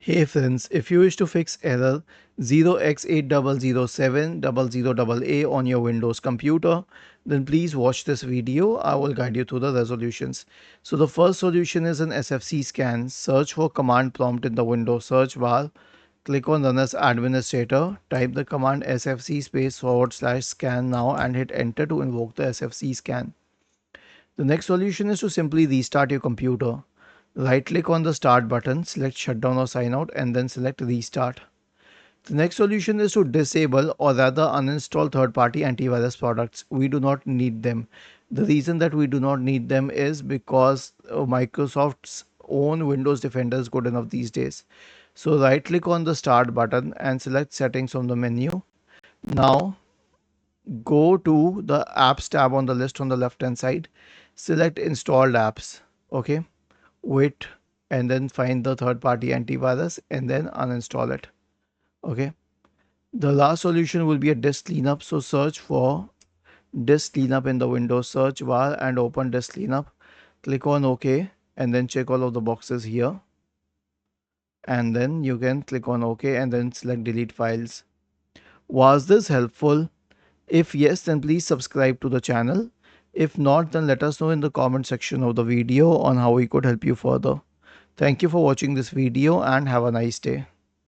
Hey friends, if you wish to fix error 0x800700aa on your Windows computer, then please watch this video. I will guide you through the resolutions. So the first solution is an SFC scan. Search for command prompt in the Windows search bar. Click on Run as Administrator. Type the command sfc /scan now and hit enter to invoke the SFC scan. The next solution is to simply restart your computer. Right click on the start button, select shutdown or sign out and then select restart. The next solution is to disable or rather uninstall third-party antivirus products. We do not need them. The reason that we do not need them is because Microsoft's own Windows Defender is good enough these days. So right click on the start button and select settings from the menu. Now go to the apps tab on the list on the left hand side. Select installed apps. Okay. Wait and then find the third party antivirus and then uninstall it. Okay. The last solution will be a disk cleanup. So search for disk cleanup in the Windows search bar and open disk cleanup. Click on OK and then check all of the boxes here. And then you can click on OK and then select delete files. Was this helpful? If yes, then please subscribe to the channel. If not, then let us know in the comment section of the video on how we could help you further. Thank you for watching this video and have a nice day.